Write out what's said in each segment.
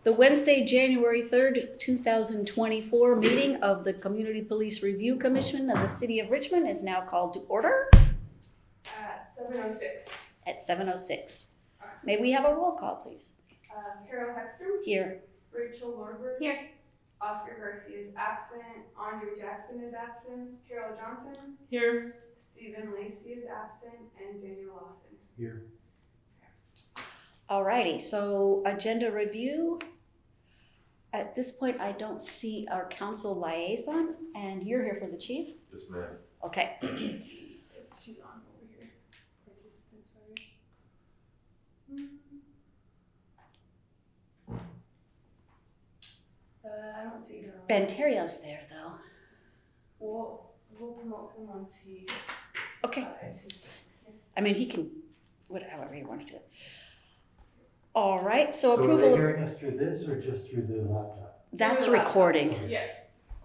The Wednesday, January 3rd, 2024 meeting of the Community Police Review Commission of the City of Richmond is now called to order At 7:06. at 7:06. May we have a roll call, please? Carol Hextrom. Here. Rachel Lordberg. Here. Oscar Garcia is absent. Andre Jackson is absent. Carol Johnson. Here. Stephen Lacey is absent. And Daniel Lawson. Here. Alrighty, so agenda review. At this point, I don't see our council liaison, and you're here for the chief? Yes, ma'am. Okay. She's on over here. Participant, sorry. I don't see her. Ben Terrio's there, though. We'll promote him once he. Okay. Is his. I mean, he can, however you want to do it. All right, so So are they approval of, hearing us through this or just through the laptop? that's Through the laptop. recording. Yeah.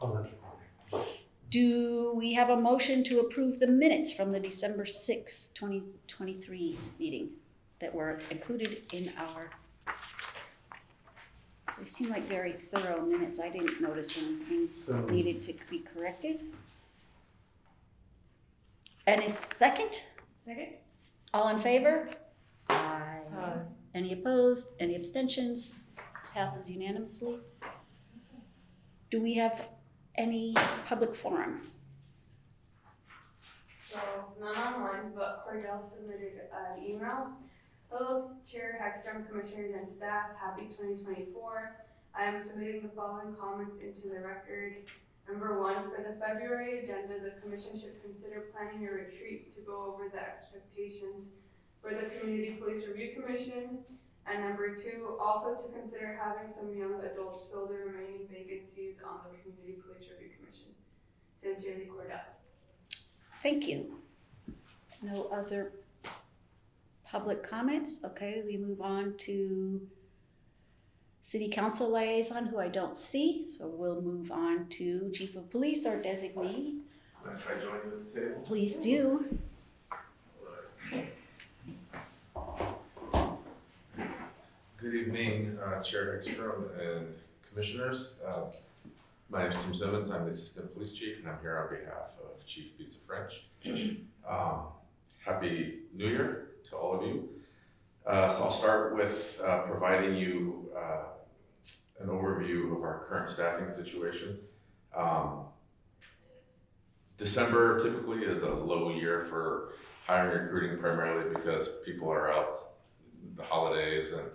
Oh, that's recording. Do we have a motion to approve the minutes from the December 6th, 2023 meeting that were included in our, they seem like very thorough minutes. I didn't notice anything So, needed to be corrected. Any second? Second? All in favor? Aye. Any opposed? Any abstentions? Passes unanimously. Do we have any public forum? So, none online, but Cordell submitted an email. Hello, Chair Hextrom, Commissioners, and staff. Happy 2024. I am submitting the following comments into the record. Number one, for the February agenda, the Commission should consider planning a retreat to go over the expectations for the Community Police Review Commission. And number two, also to consider having some young adults fill the remaining vacancies on the Community Police Review Commission. Sincerely, Cordell. Thank you. No other public comments? Okay, we move on to City Council Liaison, who I don't see, so we'll move on to Chief of Police or designee. Mind if I join you at the table? Please do. Good evening, Chair Hextrom and Commissioners. My name is Tim Simmons. I'm the Assistant Police Chief, and I'm here on behalf of Chief Bisa French. Happy New Year to all of you. So I'll start with providing you an overview of our current staffing situation. December typically is a low year for hiring and recruiting, primarily because people are out the holidays and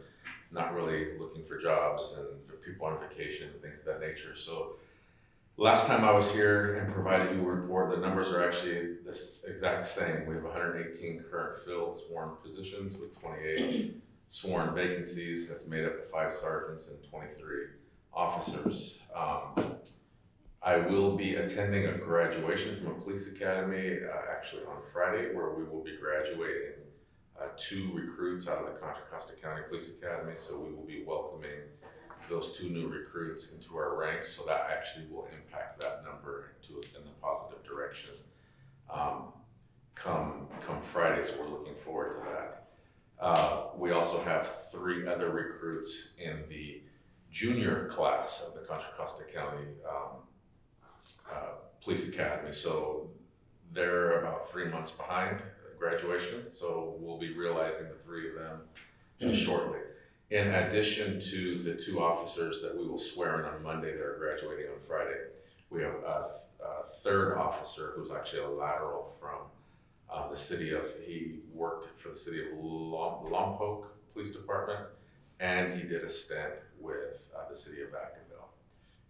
not really looking for jobs, and people on vacation and things of that nature. So last time I was here and provided you a report, the numbers are actually this exact same. We have 118 current filled sworn positions with 28 sworn vacancies. That's made up of 5 sergeants and 23 officers. I will be attending a graduation from a police academy actually on Friday, where we will be graduating 2 recruits out of the Contra Costa County Police Academy. So we will be welcoming those 2 new recruits into our ranks. So that actually will impact that number in the positive direction come Friday. So we're looking forward to that. We also have 3 other recruits in the junior class of the Contra Costa County Police Academy. So they're about 3 months behind graduation. So we'll be realizing the 3 of them shortly. In addition to the 2 officers that we will swear in on Monday that are graduating on Friday, we have a 3rd officer who's actually a lateral from the city of, he worked for the city of Lompoc Police Department, and he did a stint with the city of Vacaville.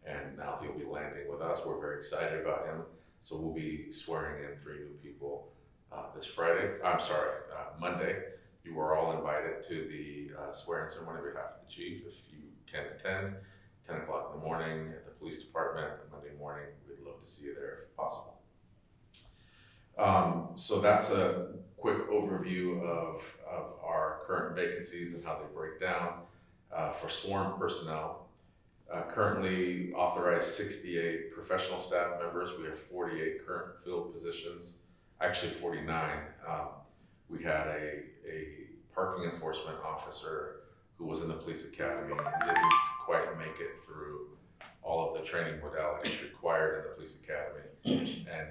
And now he'll be landing with us. We're very excited about him. So we'll be swearing in 3 new people this Monday. You are all invited to the swearing ceremony on behalf of the chief. If you can attend, 10 o'clock in the morning at the police department Monday morning. We'd love to see you there if possible. So that's a quick overview of our current vacancies and how they break down. For sworn personnel, currently authorized 68 professional staff members. We have 48 current filled positions, actually 49. We had a parking enforcement officer who was in the police academy and didn't the training modalities required in the police academy, and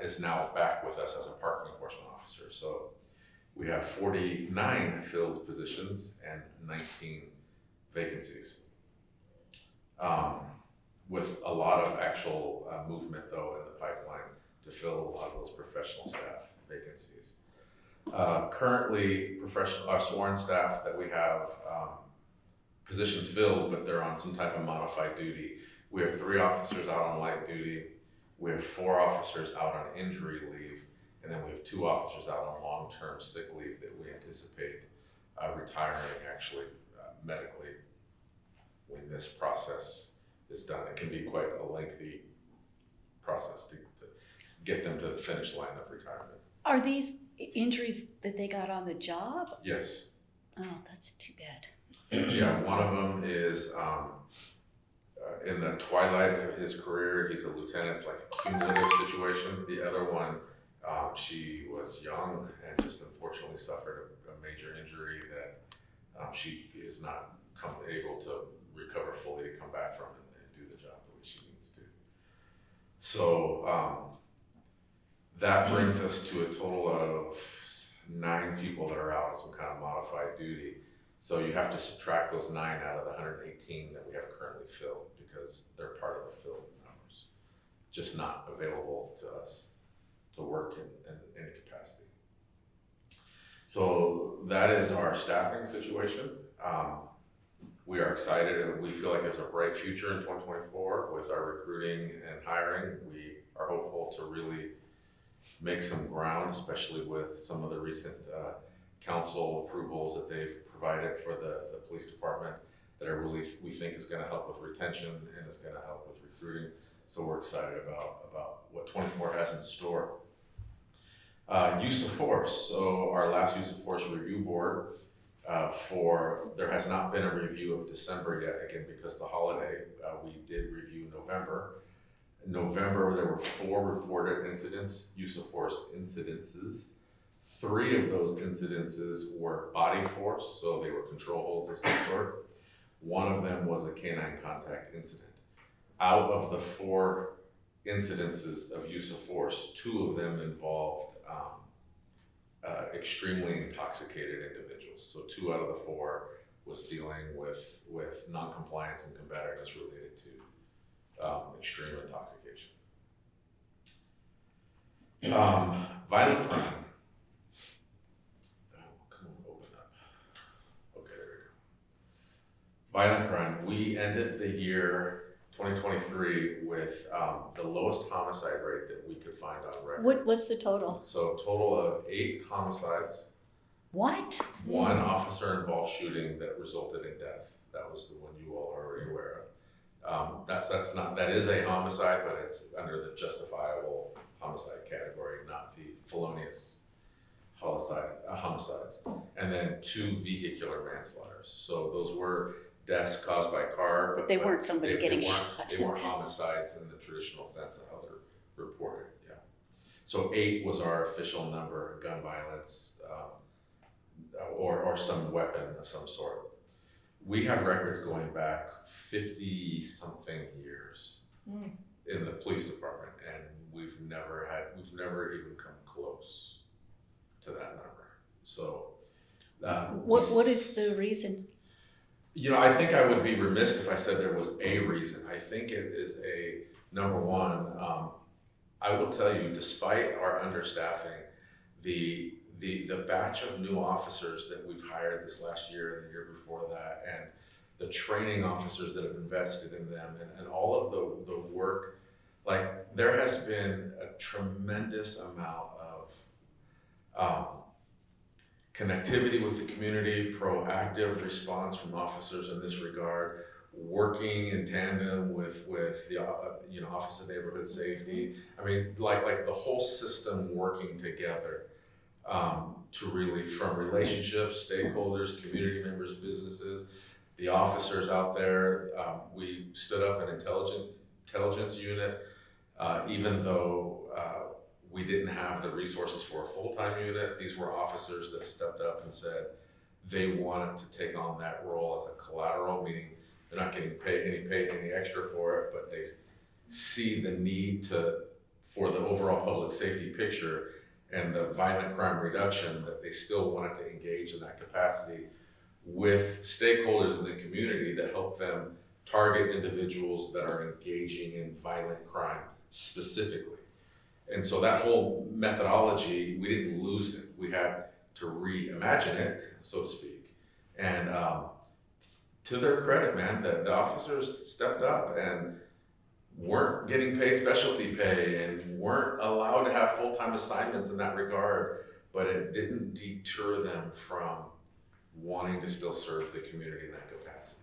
is now back with us as a park enforcement officer. So we have 49 filled positions and 19 vacancies. With a lot of actual movement though in the pipeline to fill a lot of those professional staff vacancies. Currently, our sworn staff that we have positions filled, but they're on some type of modified duty. We have 3 officers out on light duty. We have 4 officers out on injury leave, and then we have 2 officers out on long-term sick leave that we anticipate retiring actually medically when this process is done. It can be quite a lengthy process to get them to the finish line of retirement. Are these injuries that they got on the job? Yes. Oh, that's too bad. Yeah, one of them is in the twilight of his career. He's a lieutenant. It's like a cumulative situation. The other one, she was young and just unfortunately suffered a major injury that she is not able to recover fully to come back from and do the job the way she needs to. So that brings us to a total of 9 people that are out on some kind of modified duty. So you have to subtract those 9 out of the 118 that we have currently filled because they're part of the filled numbers, just not available to us to work in any capacity. So that is our staffing situation. We are excited and we feel like there's a bright future in 2024 with our recruiting and hiring. We are hopeful to really make some ground, especially with some of the recent council approvals that they've provided for the police department that are really, we think is going to help with retention and is going to help with recruiting. So we're excited about what 24 has in store. Use of force. So our last use of force review board there has not been a review of December yet, again, because the holiday, we did review November. In November, there were 4 reported use of force incidences. 3 of those incidences were body force, so they were control holds of some sort. 1 of them was a canine contact incident. Out of the 4 incidences of use of force, 2 of them involved extremely intoxicated individuals. So 2 out of the 4 was dealing with non-compliance and combativeness related to extreme intoxication. Violent crime. Come on, open up. Okay, there we go. Violent crime. We ended the year 2023 with the lowest homicide rate that we could find on record. What's the total? So total of 8 homicides. What? 1 officer-involved shooting that resulted in death. That was the one you all are already aware of. That is a homicide, but it's under the justifiable homicide category, not the felonious homicides. And then 2 vehicular manslaughters. So those were deaths caused by car, but They weren't somebody getting shot. They weren't homicides in the traditional sense of how they're reported. Yeah. So 8 was our official number, gun violence, or some weapon of some sort. We have records going back 50-something years in the police department, and we've never even come close to that number. So, What is the reason? You know, I think I would be remiss if I said there was a reason. I think it is number one. I will tell you, despite our understaffing, the batch of new officers that we've hired this last year and the year before that, and the training officers that have invested in them, and all of the work, like there has been a tremendous amount of connectivity with the community, proactive response from officers in this regard, working in tandem with the Office of Neighborhood Safety. I mean, like the whole system working together to really, from relationships, stakeholders, community members, businesses, the officers out there. We stood up an intelligence unit, even though we didn't have the resources for a full-time unit. These were officers that stepped up and said they wanted to take on that role as a collateral, meaning they're not getting paid any extra for it, but they see the need for the overall public safety picture and the violent crime reduction, that they still wanted to engage in that capacity with stakeholders in the community that help them target individuals that are engaging in violent crime specifically. And so that whole methodology, we didn't lose it. We had to reimagine it, so to speak. And to their credit, man, the officers stepped up and weren't getting paid specialty pay and weren't allowed to have full-time assignments in that regard, but it didn't deter them from wanting to still serve the community in that capacity.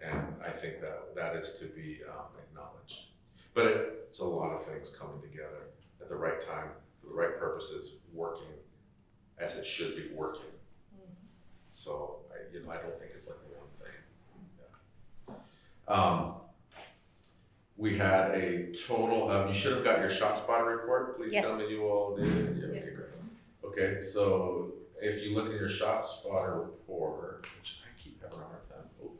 And I think that is to be acknowledged. But it's a lot of things coming together at the right time, for the right purposes, working as it should be working. So, I don't think it's like one thing. Yeah. We had a total, you should have got your ShotSpotter report. Please Yes. tell me you all did. Yeah, okay, great. Okay, so if you look at your ShotSpotter report, which I keep having a hard time opening,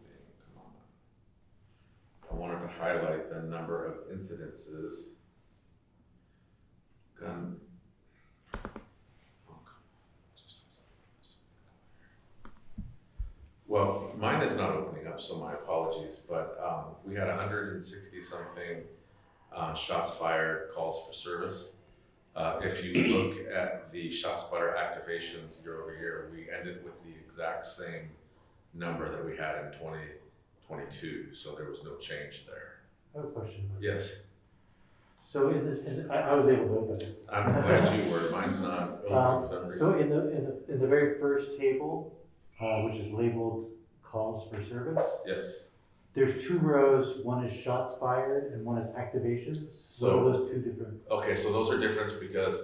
come on. I wanted to highlight the number of incidences. Gun. Oh, come on. Just a second. Well, mine is not opening up, so my apologies, but we had 160 something shots fired, calls for service. If you look at the ShotSpotter activations year over year, we ended with the exact same number that we had in 2022, so there was no change there. I have a question. Yes, So I was able to open it. I'm glad you were, mine's not open for some reason. So in the very first table, which is labeled calls for service, Yes, there's 2 rows, one is shots fired and one is activations. So- What are those 2 different? okay, so those are different because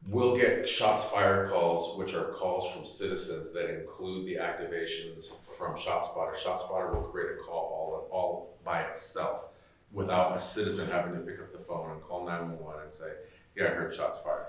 we'll get shots fired calls, which are calls from citizens that include the activations from ShotSpotter. ShotSpotter will create a call all by itself without a citizen having to pick up the phone and call 911 and say, yeah, I heard shots fired.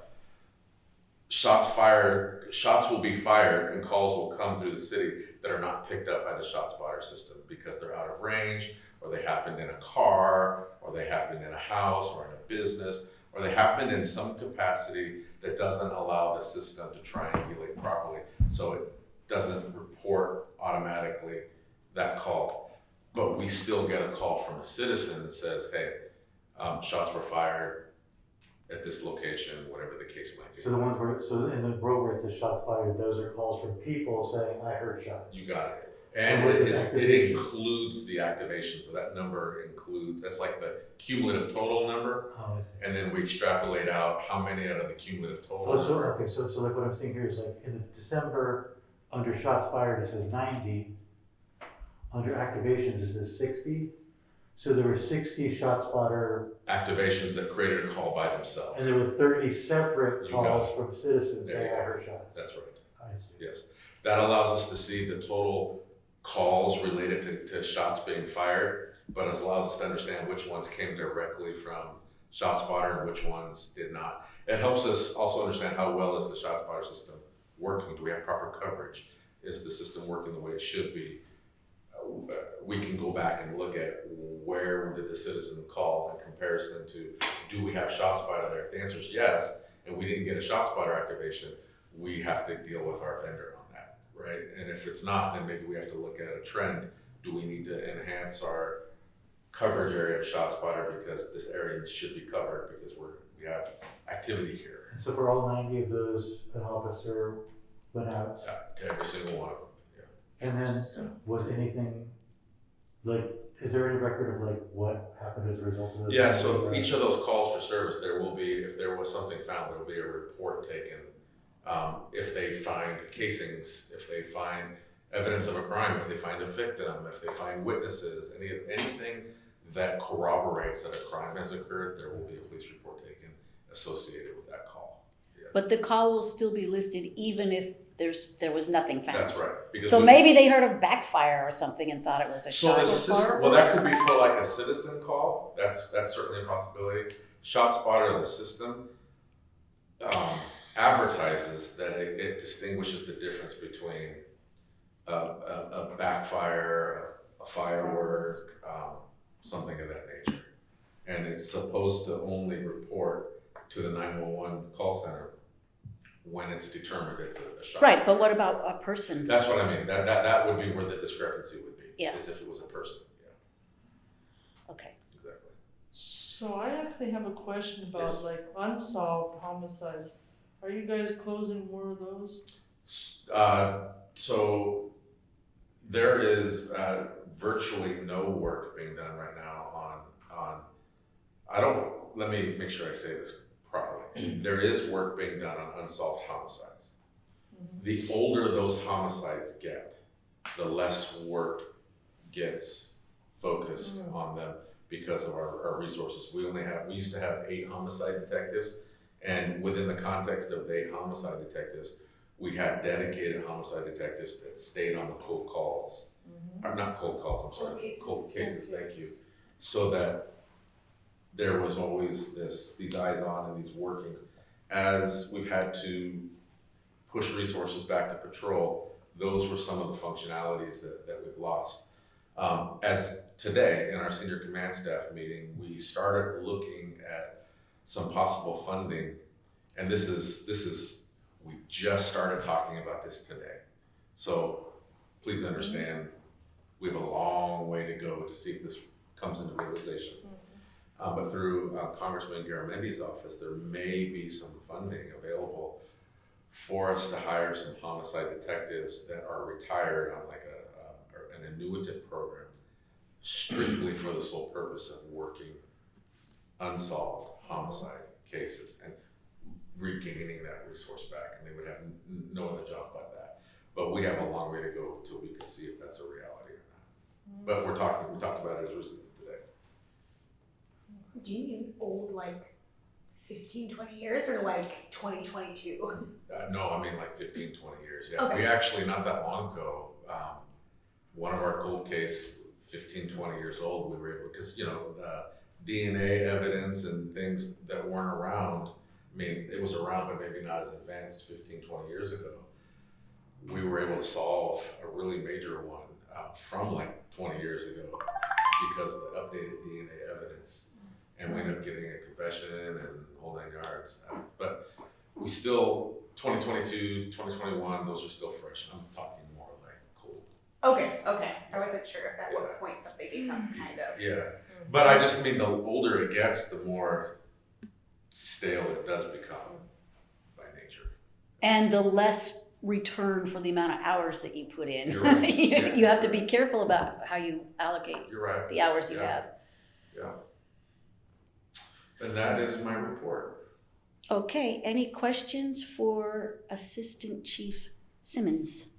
Shots will be fired and calls will come through the city that are not picked up by the ShotSpotter system because they're out of range, or they happened in a car, or they happened in a house or in a business, or they happened in some capacity that doesn't allow the system to triangulate properly, so it doesn't report automatically that call. But we still get a call from a citizen that says, hey, shots were fired at this location, whatever the case might be. So the ones so in the row where it says shots fired, those are calls from people saying, I heard shots. You got it. And what is it activation? includes the activation, so that number includes, that's like the cumulative total number, Oh, I see. and then we extrapolate out how many out of the cumulative total. Oh, so, number. okay, so like what I'm seeing here is like in the December, under shots fired, it says 90. Under activations, it says 60. So there were 60 ShotSpotter, Activations that created a call by themselves. and there were 30 separate You got calls it. from citizens There saying, you I go. heard shots. That's right. I see. Yes, that allows us to see the total calls related to shots being fired, but it allows us to understand which ones came directly from ShotSpotter and which ones did not. It helps us also understand how well is the ShotSpotter system working. Do we have proper coverage? Is the system working the way it should be? We can go back and look at where did the citizen call in comparison to, do we have ShotSpotter there? If the answer is yes, and we didn't get a ShotSpotter activation, we have to deal with our vendor on that, right? And if it's not, then maybe we have to look at a trend. Do we need to enhance our coverage area of ShotSpotter because this area should be covered because we have activity here? So for all 90 of those, an officer went out. To every single one of them. And then was anything, like, is there any record of like what happened as a result of those? Yeah, so each of those calls for service, there will be, if there was something found, there will be a report taken. If they find casings, if they find evidence of a crime, if they find a victim, if they find witnesses, anything that corroborates that a crime has occurred, there will be a police report taken associated with that call. Yes. But the call will still be listed even if there was nothing found. That's right. Because So with- maybe they heard a backfire or something and thought it was a So shot. the system, well, that could be for like a citizen call. That's certainly a possibility. ShotSpotter, the system, advertises that it distinguishes the difference between a backfire, a firework, something of that nature. And it's supposed to only report to the 911 call center when it's determined it's a shot. Right, but what about a person? That's what I mean. That would be where the discrepancy would be. Yeah. Is if it was a person. Yeah, Okay. exactly. So I actually have a question about Yes. like unsolved homicides. Are you guys closing more of those? So there is virtually no work being done right now on let me make sure I say this properly. There is work being done on unsolved homicides. The older those homicides get, the less work gets focused on them because of our resources. We used to have 8 homicide detectives, and within the context of 8 homicide detectives, we had dedicated homicide detectives that stayed on the cold calls. Or not cold calls, I'm sorry, cold cases, thank you. So that there was always these eyes on and these workings. As we've had to push resources back to patrol, those were some of the functionalities that we've lost. As today, in our senior command staff meeting, we started looking at some possible funding, and this is we just started talking about this today. So please understand, we have a long way to go to see if this comes into realization. But through Congressman Garamendi's office, there may be some funding available for us to hire some homicide detectives that are retired on like an annuitant program, strictly for the sole purpose of working unsolved homicide cases and regaining that resource back, and they would have no other job but that. But we have a long way to go till we can see if that's a reality or not. But we talked about it as recently as today. Do you mean old, like 15, 20 years, or like 2022? No, I mean like 15, 20 years. Yeah, Okay. we actually, not that long ago, one of our cold case, 15, 20 years old, we were able, because, you know, DNA evidence and things that weren't around, I mean, it was around, but maybe not as advanced 15, 20 years ago. We were able to solve a really major one from like 20 years ago because of the updated DNA evidence. And we ended up getting a confession and whole 9 yards. But we still, 2022, 2021, those are still fresh. I'm talking more like cold. Okay. I wasn't sure if at what point something becomes kind of. Yeah, but I just mean the older it gets, the more stale it does become by nature. And the less return for the amount of hours that you put in. You're right. Yeah. You have to be careful about how you allocate You're right. the hours you Yeah. have. Yeah. And that is my report. Okay, any questions for Assistant Chief Simmons?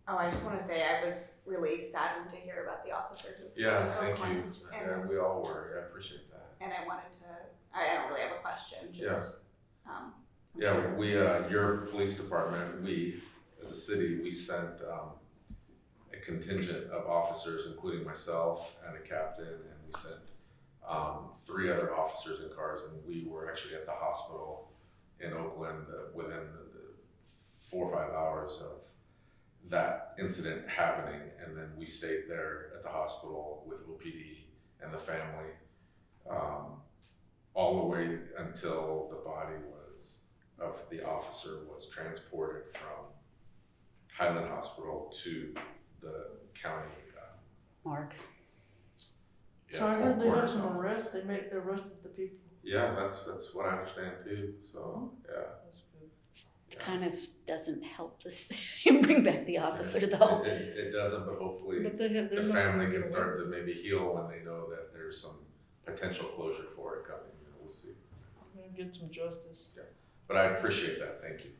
Oh, I just want to say I was really saddened to hear about the officers. in Yeah, Oakland, thank you. And, Yeah, we all were. I appreciate that. and I wanted to. I don't really have a question. Just. Yeah. I'm Yeah, sure. we, your police department, we, as a city, we sent a contingent of officers, including myself and a captain, and we sent 3 other officers in cars, and we were actually at the hospital in Oakland within 4 or 5 hours of that incident happening, and then we stayed there at the hospital with OPD and the family all the way until the body of the officer was transported from Highland Hospital to the county. Mark? So I heard they Four have some Corners office. arrests, they arrested the people. Yeah, that's what I understand too, so, yeah. That's good. Kind of doesn't help this, bring back the officer though. It doesn't, but hopefully But they have, the they're not family gonna can get start away. to maybe heal when they know that there's some potential closure for it coming, we'll see. They're gonna get some justice. But I appreciate that, thank you.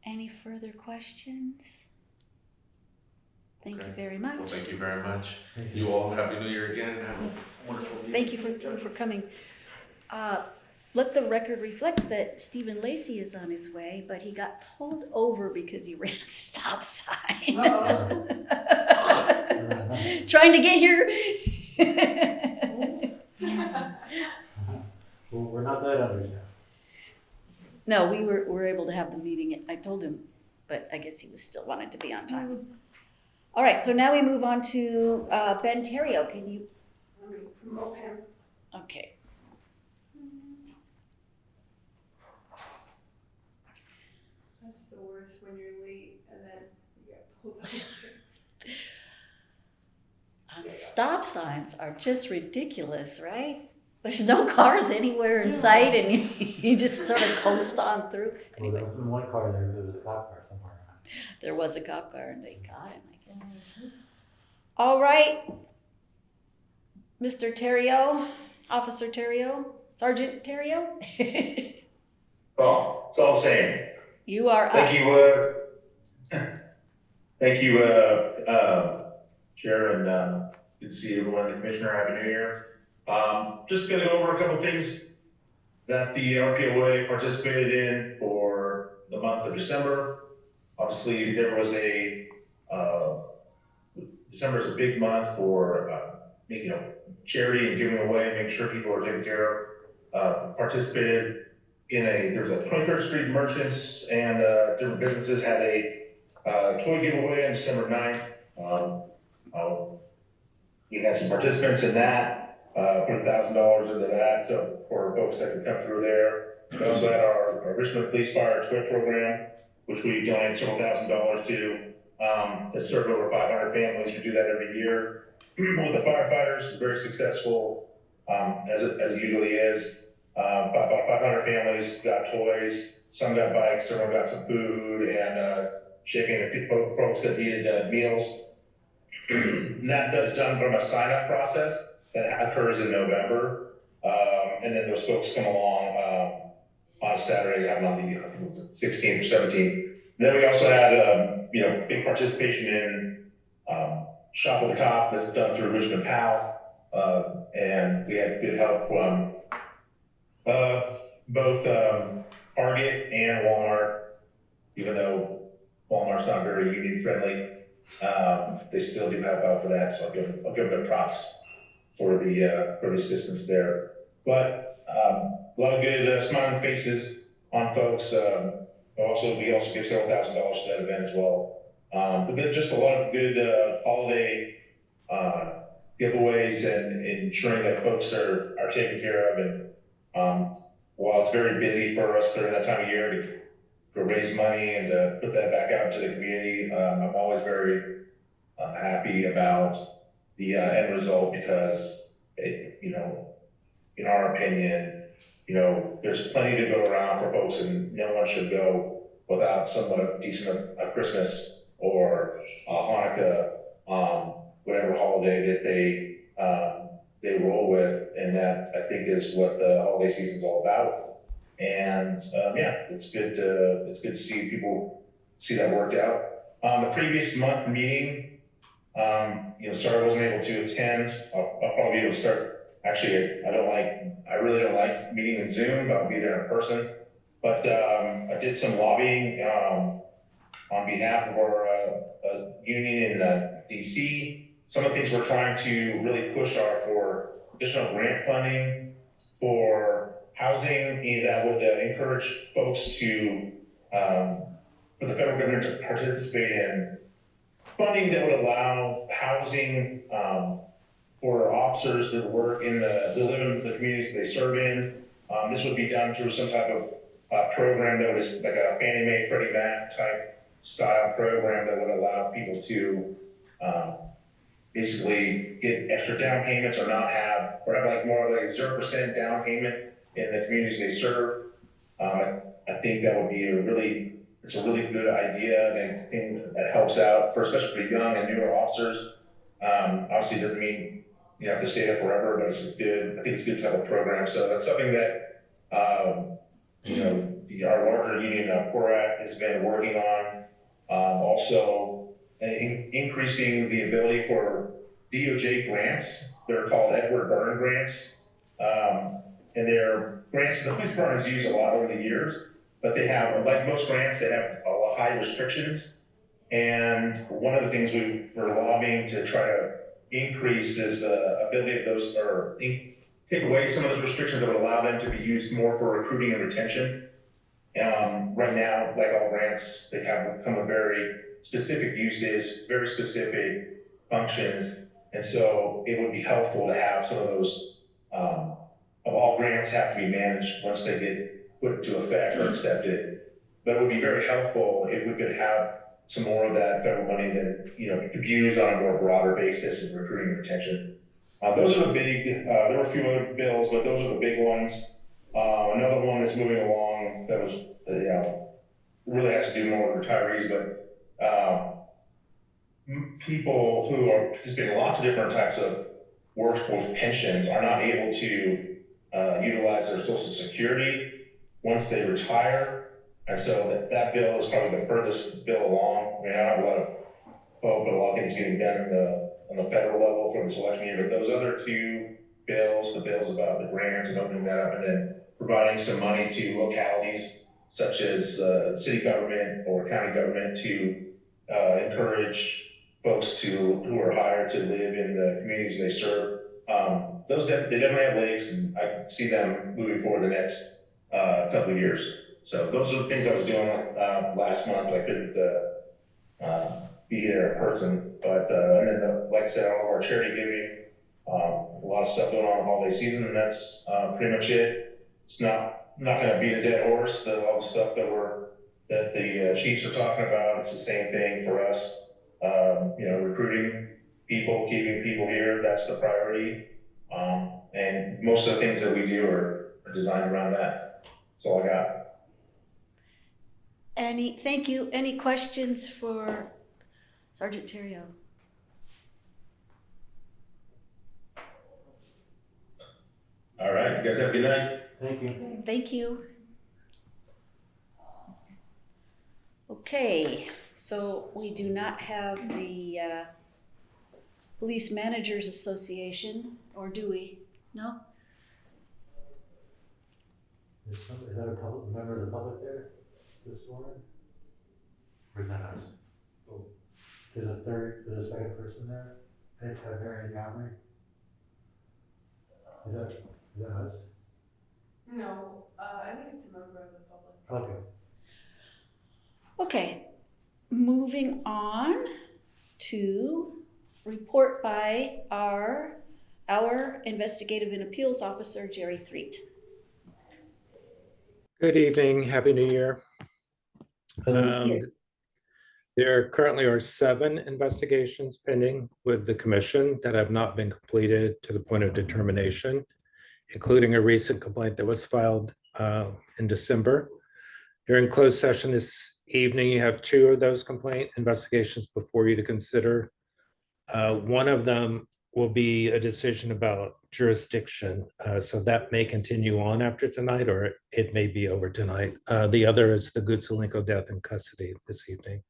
Any further questions? Thank you Okay. very much. Well, thank you very much. Thank You all, Happy New Year again, have a wonderful week. Thank you for coming. Let the record reflect that Stephen Lacey is on his way, but he got pulled over because he ran a stop sign. Uh-oh. Trying to get here. Well, we're not that understaffed. No, we were able to have the meeting. I told him but I guess he was still wanted to be on time. All right, so now we move on to Ben Terrio. Can you, Let me promote him. okay. That's the worst when you're late and then you get pulled over. Stop signs are just ridiculous, right? There's no cars anywhere in sight and you just sort of coast on through. Well, there was one car there was a cop car somewhere around. There was a cop car and they got him, I guess. All right, Mr. Terrio, Officer Terrio, Sergeant Terrio. Oh, it's all the same. You are up. Thank you, Chair, and good to see everyone, the Commissioner. Happy New Year. Just gonna go over a couple things that the RPOA participated in for the month of December. Obviously, there was December is a big month for, charity and giving away, making sure people are taken care of. Participated in there's a 23rd Street Merchants and different businesses had a toy giveaway on December 9th. We had some participants in that, put $1,000 into that, so for folks that could come through there. We also had our Richmond Police Fire Toy Program, which we donate several $1,000s to, that served over 500 families. We do that every year with the firefighters. Very successful, as it usually is. About 500 families got toys, some got bikes, someone got some food and chicken and folks that needed meals. And that does done from a sign-up process that occurs in November, and then those folks come along on a Saturday, on the I think it was 16th or 17th. Then we also had big participation in Shop with a Cop that's done through Richmond PAL, and we had good help from both Target and Walmart, even though Walmart's not very union friendly. They still do have help for that, so I'll give them props for the assistance there. But a lot of good smiling faces on folks. We also give several $1,000s to that event as well. But then just a lot of good holiday giveaways and ensuring that folks are taken care of. And while it's very busy for us during that time of year to raise money and to put that back out to the community, I'm always very happy about the end result because in our opinion, there's plenty to go around for folks, and no one should go without somewhat decent a Christmas or a Hanukkah, whatever holiday that they roll with, and that I think is what the holiday season's all about. And it's good to see people see that worked out. The previous month meeting, sorry I wasn't able to attend. I'll probably be able to start. Actually, I really don't like meeting in Zoom, but I'll be there in person. But I did some lobbying on behalf of our union in DC. Some of the things we're trying to really push are for additional grant funding for housing that would encourage folks to, for the federal government to participate in funding that would allow housing for officers that work to live in the communities they serve in. This would be done through some type of program that was like a Fannie Mae, Freddie Mac type style program that would allow people to basically get extra down payments or have like more of like 0% down payment in the communities they serve. I think that would be it's a really good idea and thing that helps out especially for young and newer officers. Obviously it doesn't mean you have to stay there forever, but I think it's a good type of program. So that's something that our larger union, CORAT, has been working on. Also increasing the ability for DOJ grants. They're called Edward Byrne grants. And they're grants the police department has used a lot over the years, but they have, like most grants, they have a lot of high restrictions. And one of the things we're lobbying to try to increase is the ability of those, take away some of those restrictions that would allow them to be used more for recruiting and retention. Right now, like all grants, they have come with very specific uses, very specific functions. And so it would be helpful to have some of those, of all grants have to be managed once they get put into effect or accepted. But it would be very helpful if we could have some more of that federal money that, could be used on a more broader basis in recruiting and retention. Those are the big, there were a few other bills, but those are the big ones. Another one that's moving along that was, really has to do more with retirees, but people who are participating in lots of different types of workforce pensions are not able to utilize their Social Security once they retire. And so that bill is probably the furthest bill along. I mean, I don't have a lot of hope, but a lot of things getting done on the federal level for this election year. But those other two bills, the bills about the grants and opening that up, and then providing some money to localities such as city government or county government to encourage folks who are hired to live in the communities they serve. They definitely have legs, and I can see them moving forward the next couple of years. So those are the things I was doing last month. I couldn't be here in person, but and then like I said, all of our charity giving, a lot of stuff going on in the holiday season, and that's pretty much it. It's not going to be a dead horse. All the stuff that the chiefs are talking about, it's the same thing for us. Recruiting people, keeping people here, that's the priority. And most of the things that we do are designed around that. That's all I got. Thank you. Any questions for Sergeant Theriault? All right, you guys have a good night. Thank you. Thank you. Okay, so we do not have the Police Managers Association, or do we? No? Is that a member of the public there this morning? Or is that us? Oh. There's a second person there? Mary Montgomery? Is that us? No, I think it's a member of the public. Okay. Okay, moving on to report by our investigative and appeals officer, Jerry Threet. Good evening, Happy New Year. There currently are 7 investigations pending with the commission that have not been completed to the point of determination, including a recent complaint that was filed in December. During closed session this evening, you have 2 of those complaint investigations before you to consider. One of them will be a decision about jurisdiction. So that may continue on after tonight, or it may be over tonight. The other is the Gutsalenko death in custody this evening.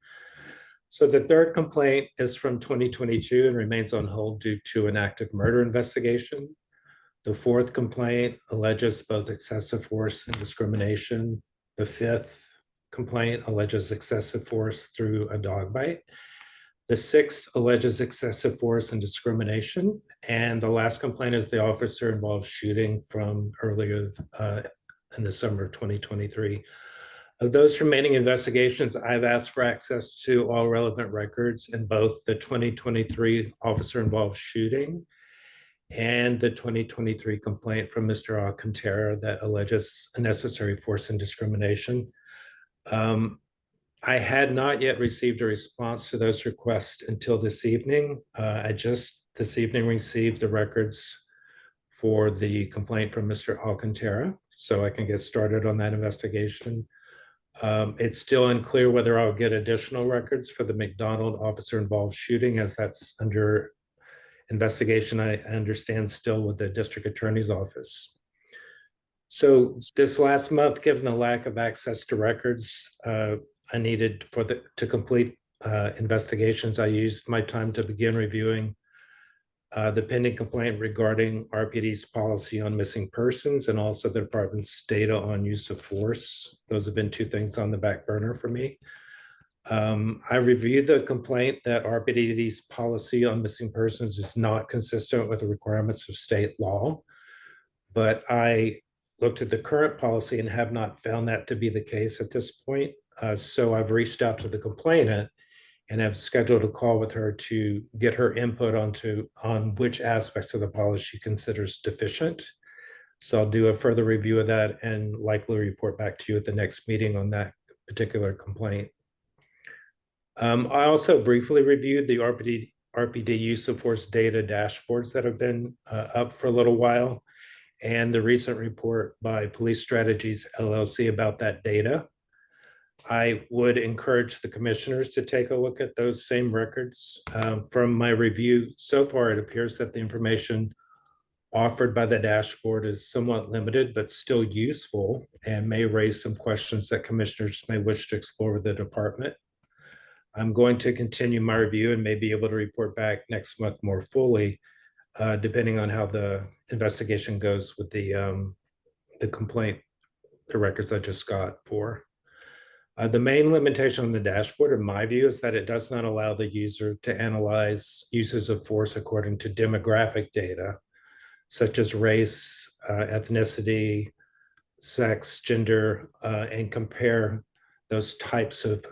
So the third complaint is from 2022 and remains on hold due to an active murder investigation. The fourth complaint alleges both excessive force and discrimination. The fifth complaint alleges excessive force through a dog bite. The sixth alleges excessive force and discrimination. And the last complaint is the officer involved shooting from earlier in the summer of 2023. Of those remaining investigations, I've asked for access to all relevant records in both the 2023 officer involved shooting and the 2023 complaint from Mr. Alcantara that alleges unnecessary force and discrimination. I had not yet received a response to those requests until this evening. I just this evening received the records for the complaint from Mr. Alcantara, so I can get started on that investigation. It's still unclear whether I'll get additional records for the McDonald officer involved shooting, as that's under investigation, I understand, still with the district attorney's office. So this last month, given the lack of access to records I needed to complete investigations, I used my time to begin reviewing the pending complaint regarding RPD's policy on missing persons and also the department's data on use of force. Those have been 2 things on the back burner for me. I reviewed the complaint that RPD's policy on missing persons is not consistent with the requirements of state law, but I looked at the current policy and have not found that to be the case at this point. So I've reached out to the complainant and have scheduled a call with her to get her input on which aspects of the policy she considers deficient. So I'll do a further review of that and likely report back to you at the next meeting on that particular complaint. I also briefly reviewed the RPD use of force data dashboards that have been up for a little while, and the recent report by Police Strategies LLC about that data. I would encourage the commissioners to take a look at those same records. From my review so far, it appears that the information offered by the dashboard is somewhat limited, but still useful and may raise some questions that commissioners may wish to explore with the department. I'm going to continue my review and may be able to report back next month more fully, depending on how the investigation goes with the complaint, the records I just got for. The main limitation on the dashboard, in my view, is that it does not allow the user to analyze uses of force according to demographic data, such as race, ethnicity, sex, gender, and compare those types of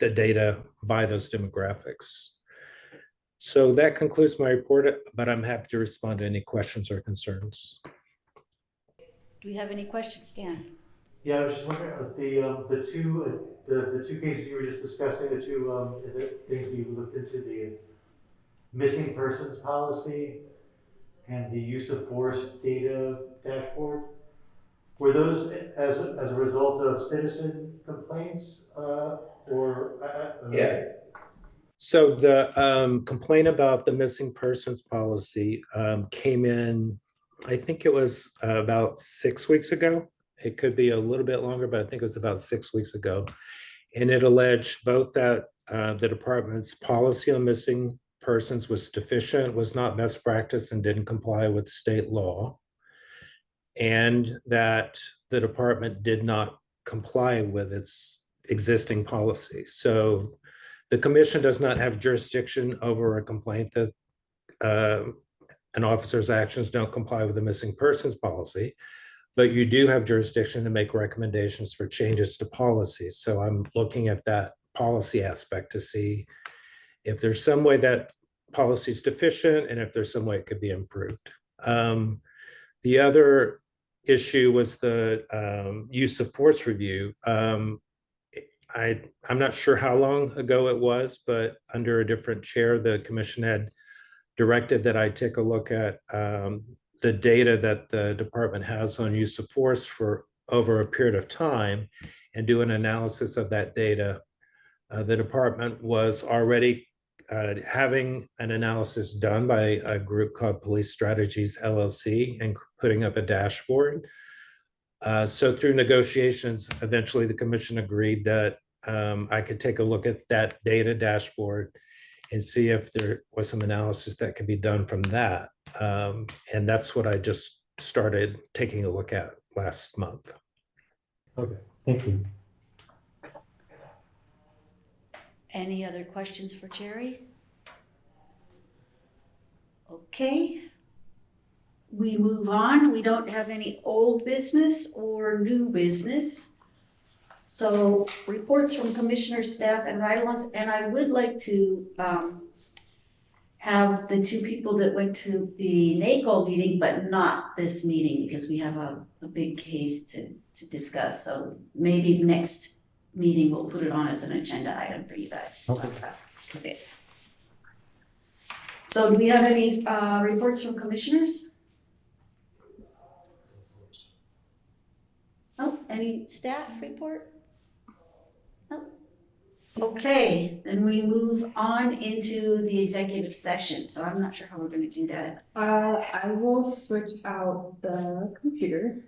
the data by those demographics. So that concludes my report, but I'm happy to respond to any questions or concerns. Do we have any questions, Dan? Yeah, I was just wondering, the two cases you were just discussing, the things you looked into, the missing persons policy and the use of force data dashboard, were those as a result of citizen complaints Yeah. So the complaint about the missing persons policy came in, I think it was about 6 weeks ago. It could be a little bit longer, but I think it was about 6 weeks ago. And it alleged both that the department's policy on missing persons was deficient, was not best practice, and didn't comply with state law, and that the department did not comply with its existing policy. So the commission does not have jurisdiction over a complaint that an officer's actions don't comply with the missing persons policy, but you do have jurisdiction to make recommendations for changes to policies. So I'm looking at that policy aspect to see if there's some way that policy is deficient and if there's some way it could be improved. The other issue was the use of force review. I'm not sure how long ago it was, but under a different chair, the commission had directed that I take a look at the data that the department has on use of force for over a period of time and do an analysis of that data. The department was already having an analysis done by a group called Police Strategies LLC and putting up a dashboard. So through negotiations, eventually the commission agreed that I could take a look at that data dashboard and see if there was some analysis that could be done from that. And that's what I just started taking a look at last month. Okay, thank you. Any other questions for Jerry? Okay. We move on. We don't have any old business or new business. So reports from commissioner, staff, and ride-alongs, and I would like to have the two people that went to the NACO meeting, but not this meeting because we have a big case to discuss. So maybe next meeting we'll put it on as an agenda item for you guys to talk about. Okay. So do we have any reports from commissioners? Oh, any staff report? No. Okay, then we move on into the executive session. So I'm not sure how we're going to do that. I will switch out the computer.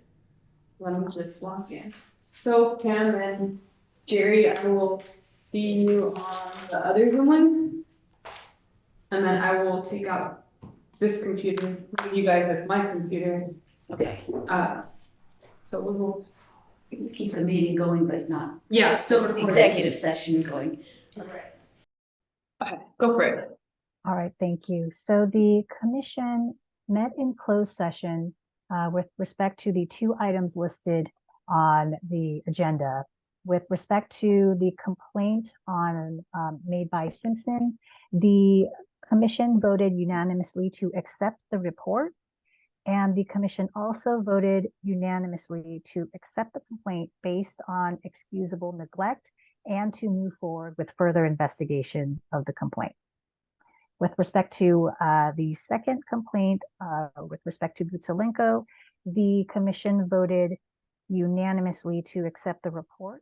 Let me just log in. So Pam and Jerry, I will see you on the other one. And then I will take out this computer, leave you guys with my computer. Okay. So we will Keep the meeting going, but not still the recording. executive session going. Okay, go for it. All right, thank you. So the commission met in closed session with respect to the 2 items listed on the agenda. With respect to the complaint made by Simpson, the commission voted unanimously to accept the report. And the commission also voted unanimously to accept the complaint based on excusable neglect and to move forward with further investigation of the complaint. With respect to the second complaint, with respect to Butsalenko, the commission voted unanimously to accept the report.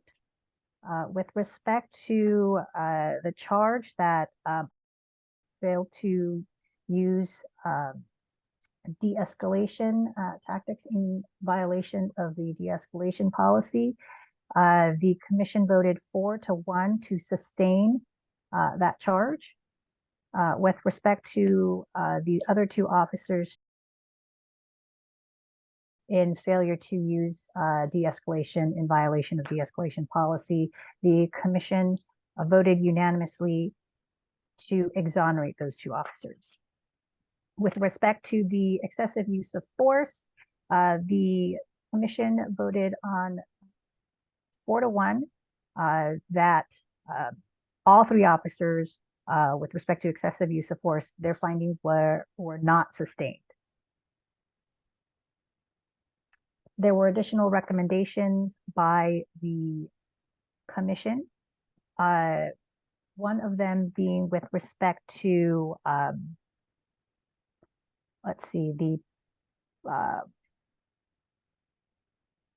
With respect to the charge that failed to use de-escalation tactics in violation of the de-escalation policy, the commission voted 4-1 to sustain that charge. With respect to the other 2 officers in failure to use de-escalation in violation of de-escalation policy, the commission voted unanimously to exonerate those 2 officers. With respect to the excessive use of force, the commission voted on 4-1 that all 3 officers, with respect to excessive use of force, their findings were not sustained. There were additional recommendations by the commission, one of them being with respect to, the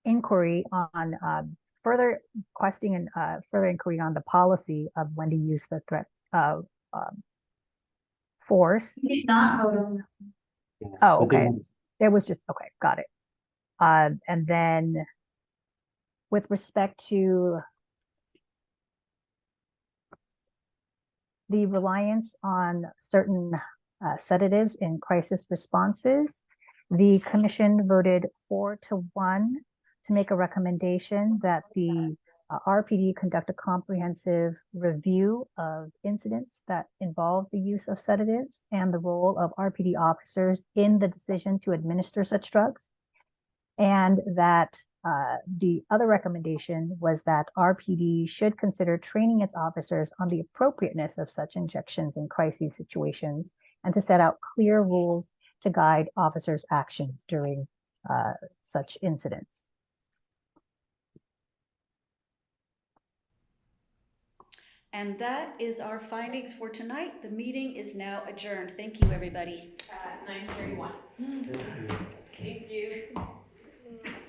inquiry on further requesting and further inquiry on the policy of when to use the threat of force. We did not vote on that. Oh, okay. There was just, okay, got it. And then with respect to the reliance on certain sedatives in crisis responses, the commission voted 4-1 to make a recommendation that the RPD conduct a comprehensive review of incidents that involve the use of sedatives and the role of RPD officers in the decision to administer such drugs. And that the other recommendation was that RPD should consider training its officers on the appropriateness of such injections in crisis situations and to set out clear rules to guide officers' actions during such incidents. And that is our findings for tonight. The meeting is now adjourned. Thank you, everybody. At 9:31. Thank you.